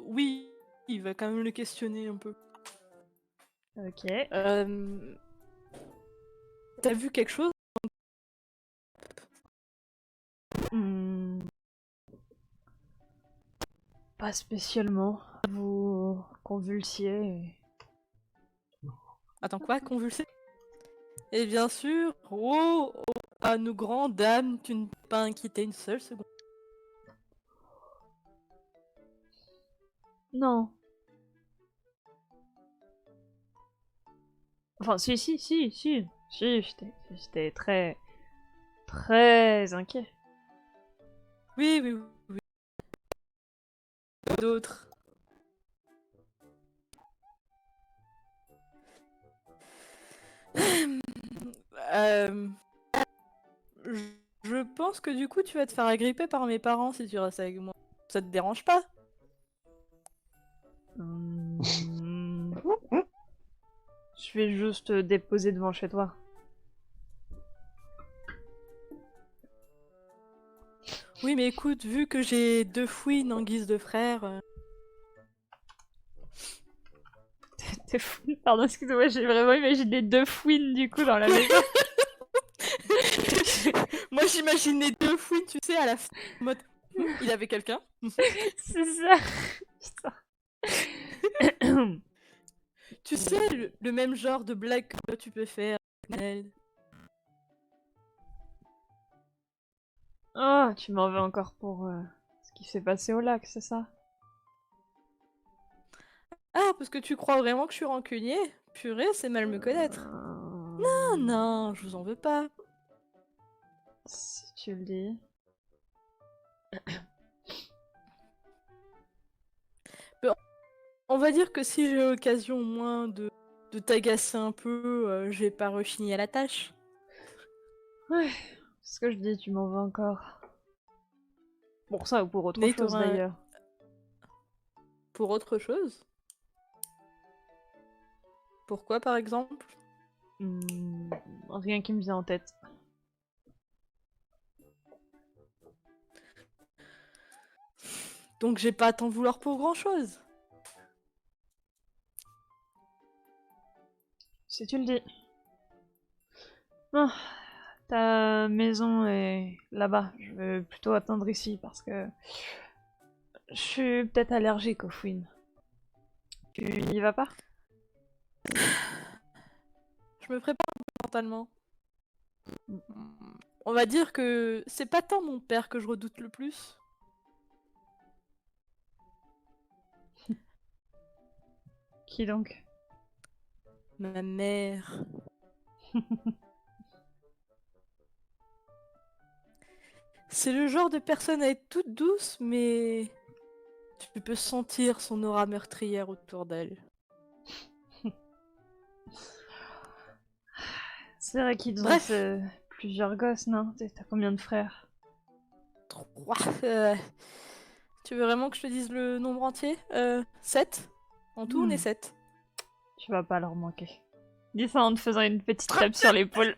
Oui, il va quand même le questionner un peu. Ok. T'as vu quelque chose? Hmm, Pas spécialement. Vous convulsiez. Attends quoi, convulsé? Et bien sûr, à nos grandes dames, tu ne peux pas inquiéter une seule seconde. Non. Enfin, si, j'étais très, très inquiet. Oui, oui, oui. D'autres. Euh, je pense que du coup, tu vas te faire agripper par mes parents si tu restes avec moi. Ça te dérange pas? Hmm, Je vais juste te déposer devant chez toi. Oui, mais écoute, vu que j'ai 2 fouines en guise de frère, T'es fou. Pardon, excusez-moi, j'ai vraiment imaginé 2 fouines du coup dans la maison. moi j'imaginais 2 fouines, tu sais, à la fin, en mode, il avait quelqu'un. C'est ça. Putain. Tu sais, le même genre de blague que tu peux faire. Nel. Oh, tu m'en veux encore pour ce qui s'est passé au lac, c'est ça? Ah, parce que tu crois vraiment que je suis rancunier? Purée, c'est mal me connaître. Ah non, je vous en veux pas. Si tu le dis. On va dire que si j'ai l'occasion au moins de t'agacer un peu, je vais pas rechigner à la tâche. Ouais, c'est ce que je dis, tu m'en veux encore. Pour ça ou pour autre Nate chose aura d'ailleurs. pour autre chose. Pourquoi par exemple? Rien qui me vient en tête. Donc j'ai pas à t'en vouloir pour grand chose. Si tu le dis. Ah, ta maison est là-bas. Je vais plutôt attendre ici parce que je suis peut-être allergique aux fouines. Tu y vas pas? Je me prépare mentalement. On va dire que c'est pas tant mon père que je redoute le plus. Qui donc? Ma mère. C'est le genre de personne à être toute douce, mais tu peux sentir son aura meurtrière autour d'elle. C'est vrai qu'ils ont Bref. plusieurs gosses, non? T'as combien de frères? 3. Tu veux vraiment que je te dise le nombre entier? 7. En tout, on est 7. Tu vas pas leur manquer. Dis ça en te faisant une petite tape sur l'épaule.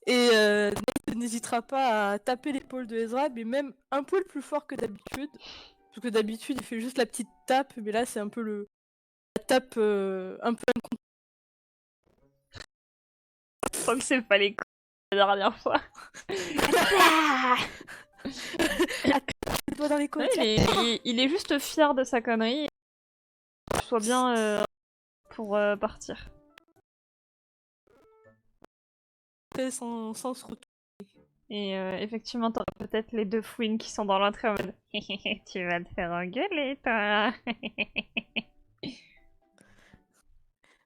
Et Nate n'hésitera pas à taper l'épaule de Ezra, mais même un poil plus fort que d'habitude. Parce que d'habitude, il fait juste la petite tape, mais là, c'est un peu tape un peu Je sens que c'est pas les coups la dernière fois. le doigt dans les côtes. Ouais, il est juste fier de sa connerie. Et que je sois bien pour partir. Sans se retourner. Et effectivement, t'auras peut-être les deux fouines qui sont dans l'entrée en mode tu vas te faire engueuler, toi.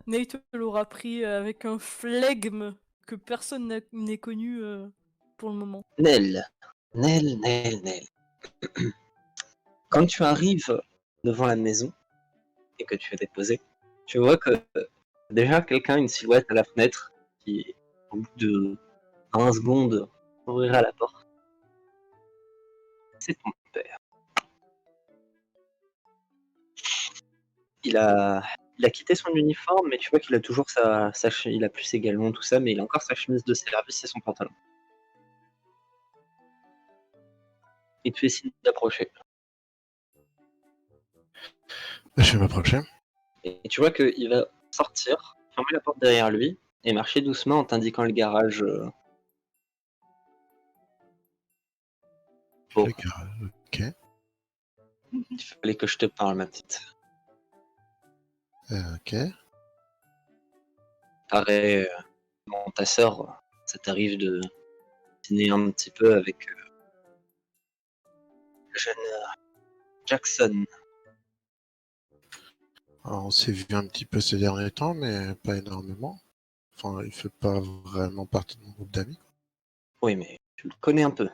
Nate l'aura pris avec un flegme que personne n'est connu pour le moment. Nel. Quand tu arrives devant la maison et que tu es déposé, tu vois que déjà quelqu'un, une silhouette à la fenêtre, qui, au bout de 20 secondes, ouvrira la porte. C'est ton père. Il a quitté son uniforme, mais tu vois qu'il a toujours il a plus ses galons, tout ça, mais il a encore sa chemise de service et son pantalon. Il te fait signe d'approcher. Je vais m'approcher. Et tu vois qu'il va sortir, fermer la porte derrière lui, et marcher doucement en t'indiquant le garage. Bon, Le garage, ok. il fallait que je te parle, ma petite. Ok. Pareil, bon, ta sœur, ça t'arrive de dîner un petit peu avec le jeune Jackson. Alors, on s'est vu un petit peu ces derniers temps, mais pas énormément. Enfin, il fait pas vraiment partie de mon groupe d'amis. Oui, mais tu le connais un peu.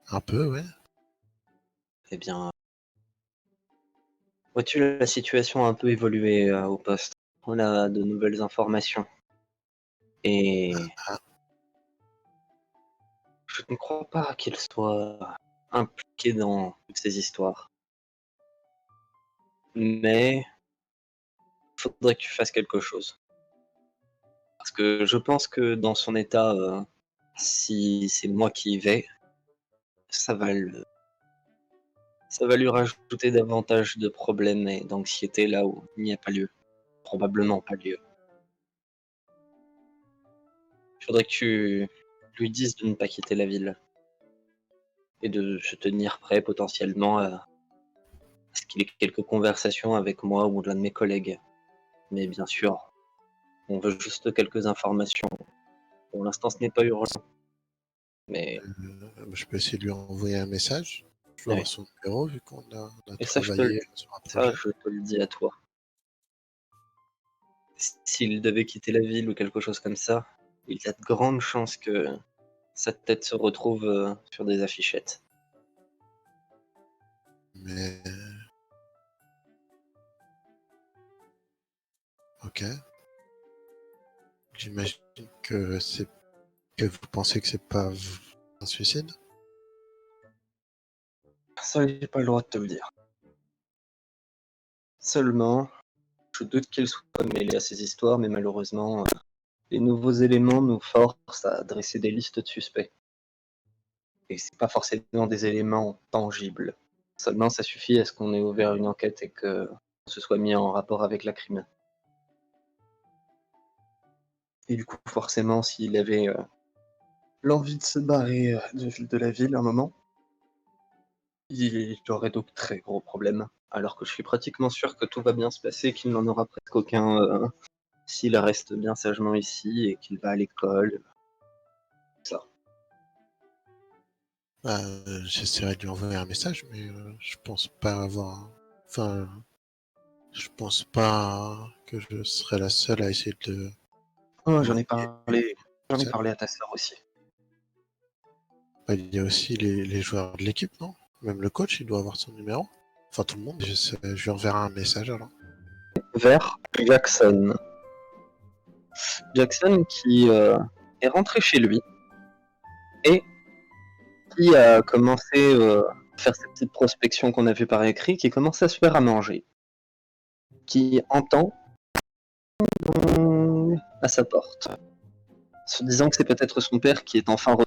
Un peu, ouais. Eh bien, vois-tu, la situation a un peu évolué au poste. On a de nouvelles informations. Et Ah, je ne crois pas qu'il soit impliqué dans toutes ces histoires. Mais il faudrait que tu fasses quelque chose. Parce que je pense que dans son état, si c'est moi qui y vais, ça va lui rajouter davantage de problèmes et d'anxiété là où il n'y a pas lieu. Probablement pas lieu. Il faudrait que tu lui dises de ne pas quitter la ville. Et de se tenir prêt potentiellement à ce qu'il ait quelques conversations avec moi ou l'un de mes collègues. Mais bien sûr, on veut juste quelques informations. Pour l'instant, ce n'est pas urgent. Mais je peux essayer de lui envoyer un message. Je dois Ouais. avoir son numéro vu qu'on a Et ça, je te travaillé sur un ça, projet. je te le dis à toi. S'il devait quitter la ville ou quelque chose comme ça, il y a de grandes chances que sa tête se retrouve sur des affichettes. Mais... Ok. J'imagine que vous pensez que c'est pas un suicide? Ça, j'ai pas le droit de te le dire. Seulement, je doute qu'il soit mêlé à ces histoires, mais malheureusement, les nouveaux éléments nous forcent à dresser des listes de suspects. Et c'est pas forcément des éléments tangibles. Seulement, ça suffit à ce qu'on ait ouvert une enquête et qu'on se soit mis en rapport avec la crime. Et du coup, forcément, s'il avait l'envie de se barrer de la ville à un moment, il aurait donc très gros problèmes. Alors que je suis pratiquement sûr que tout va bien se passer, qu'il n'en aura presque aucun s'il reste bien sagement ici et qu'il va à l'école. Ça. J'essaierai de lui envoyer un message, mais je pense pas avoir... Enfin, je pense pas que je serai la seule à essayer de... Oh, j'en ai parlé à ta sœur aussi. Bah, il y a aussi les joueurs de l'équipe, non? Même le coach, il doit avoir son numéro. Enfin, tout le monde. Je lui enverrai un message alors. Vers Jackson. Jackson qui est rentré chez lui et qui a commencé à faire cette petite prospection qu'on a vue par écrit, qui commence à se faire à manger, qui entend à sa porte, se disant que c'est peut-être son père qui est enfin revenu.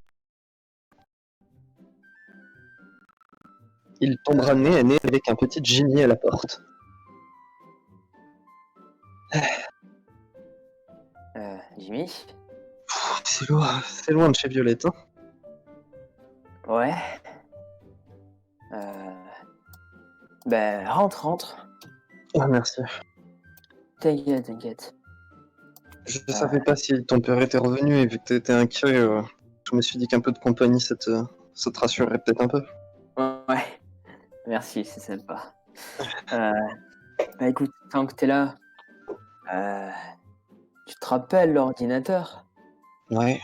Il tombera nez à nez avec un petit Jimmy à la porte. Jimmy? C'est loin de chez Violette. Hein. Ouais. Ben, rentre. Ah, merci. T'inquiète. Je ne savais pas si ton père était revenu et vu que t'étais inquiet, je me suis dit qu'un peu de compagnie, ça te rassurerait peut-être un peu. Ouais. Merci, c'est sympa. Bah écoute, tant que t'es là, tu te rappelles l'ordinateur? Ouais.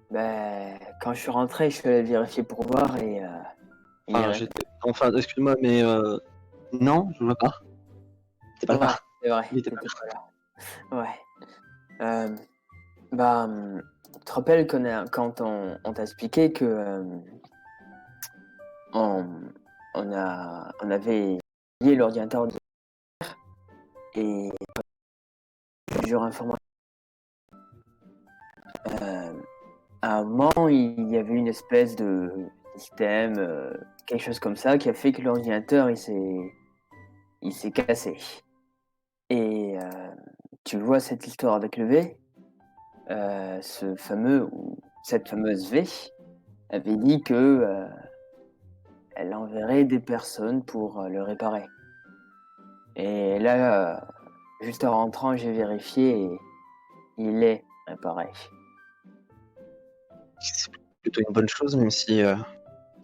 Ben, quand je suis rentré, je suis allé vérifier pour voir et il est resté. Excuse-moi, mais non, je vois pas. T'es pas Ouais, là. c'est vrai, Il était t'étais pas pas là. Ouais. Tu te rappelles quand on t'a expliqué que on avait lié l'ordinateur et plusieurs informations. À un moment, il y avait une espèce de système, quelque chose comme ça, qui a fait que l'ordinateur il s'est cassé. Et tu vois cette histoire avec le V, cette fameuse V avait dit que elle enverrait des personnes pour le réparer. Et là, juste en rentrant, j'ai vérifié et il est réparé. C'est plutôt une bonne chose, même si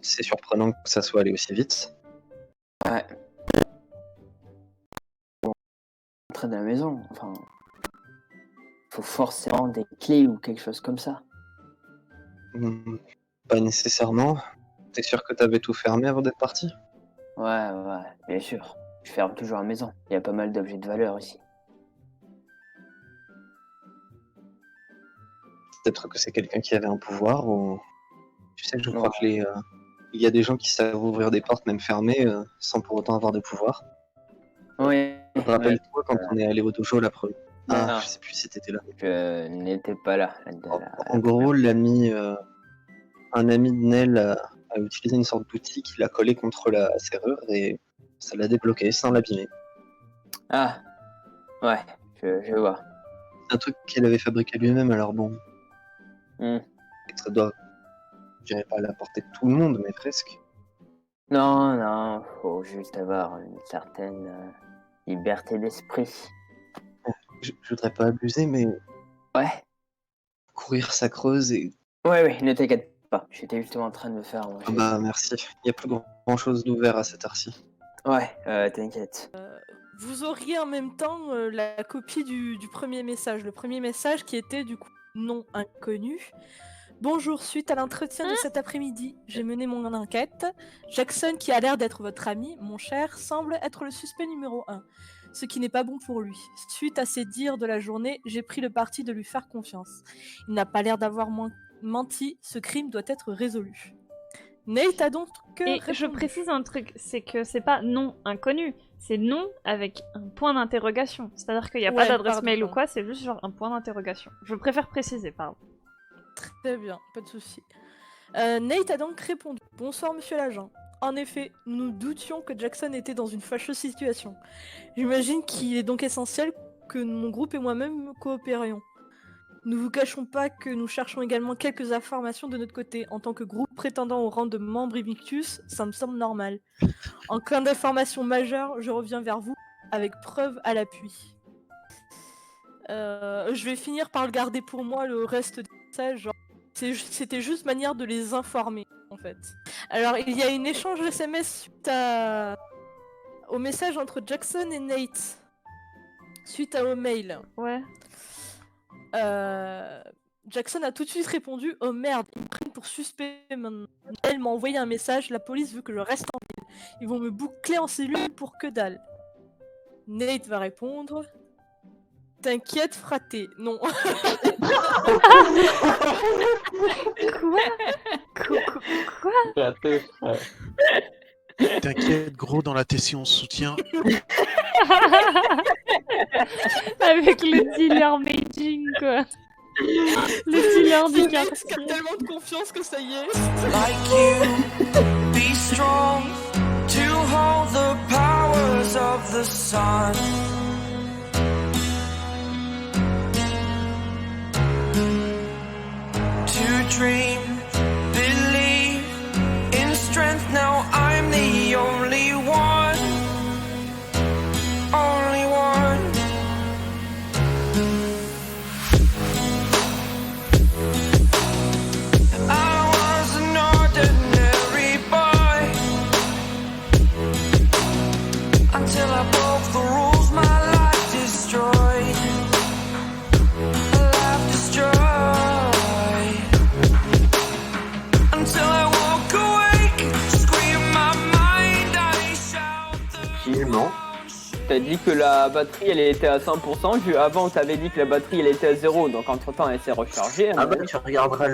c'est surprenant que ça soit allé aussi vite. Ouais. Bon, entrer dans la maison, enfin, faut forcément des clés ou quelque chose comme ça. Pas nécessairement. T'es sûr que t'avais tout fermé avant d'être parti? Ouais, bien sûr. Je ferme toujours la maison. Il y a pas mal d'objets de valeur ici. Peut-être que c'est quelqu'un qui avait un pouvoir ou... Tu sais, je Non. crois que il y a des gens qui savent ouvrir des portes même fermées sans pour autant avoir de pouvoir. Oui. Rappelle-toi quand on est allé au dojo la première. Non. Ah, je sais plus si t'étais là. Je n'étais pas là. En gros, un ami de Nell a utilisé une sorte d'outil qu'il a collé contre la serrure et ça l'a débloqué sans l'abîmer. Ah, ouais, je vois. C'est un truc qu'il avait fabriqué lui-même, alors bon. Ça doit, je dirais pas à la portée de tout le monde, mais presque. Non, faut juste avoir une certaine liberté d'esprit. Je voudrais pas abuser, mais Ouais. courir ça creuse et... Ouais, ne t'inquiète pas. J'étais justement en train de me faire manger. Ah bah merci, il y a plus grand chose d'ouvert à cette heure-ci. Ouais, t'inquiète. Vous auriez en même temps la copie du premier message. Le premier message qui était du coup non inconnu. Bonjour, suite à l'entretien de cet après-midi, j'ai mené mon enquête. Jackson, qui a l'air d'être votre ami, mon cher, semble être le suspect numéro 1. Ce qui n'est pas bon pour lui. Suite à ses dires de la journée, j'ai pris le parti de lui faire confiance. Il n'a pas l'air d'avoir menti, ce crime doit être résolu. Nate a donc Et je précise un truc, c'est que c'est pas non inconnu, c'est non avec un point d'interrogation. C'est-à-dire qu'il n'y a pas d'adresse mail ou quoi, c'est juste genre un point d'interrogation. Je préfère préciser, pardon. Très bien, pas de souci. Nate a donc répondu « Bonsoir monsieur l'agent. En effet, nous nous doutions que Jackson était dans une fâcheuse situation. J'imagine qu'il est donc essentiel que mon groupe et moi-même coopérions. Nous vous cachons pas que nous cherchons également quelques informations de notre côté. En tant que groupe prétendant au rang de membre Invictus, ça me semble normal. En cas d'information majeure, je reviens vers vous avec preuve à l'appui. » Je vais finir par le garder pour moi le reste des messages. C'était juste manière de les informer, en fait. Alors, il y a une échange SMS suite au message entre Jackson et Nate. Suite au mail. Ouais. Jackson a tout de suite répondu « Oh merde, ils me prennent pour suspect maintenant. Elle m'a envoyé un message, la police veut que je reste en ville. Ils vont me boucler en cellule pour que dalle. » Nate va répondre « T'inquiète, fraté. Non. » Quoi Fraté, frère. T'inquiète, gros, dans la TC, on se soutient. Avec le dealer Beijing, quoi. Le dealer du Nate qui a quartier. tellement de confiance que ça y est. Like you, be strong to hold the powers of the sun. dream. Believe in strength, now I'm the only one. Only one. I was an ordinary boy until I broke the rules, my life destroyed. Life destroyed. Until I walk awake, scream my mind, I shout the Finalement, t'as dit que la batterie elle était à 100%, avant t'avais dit que la batterie elle était à 0, donc entre temps elle s'est rechargée. Ah bah tu regarderas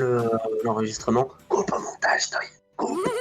l'enregistrement. Coupe au montage, Toy. Coupe.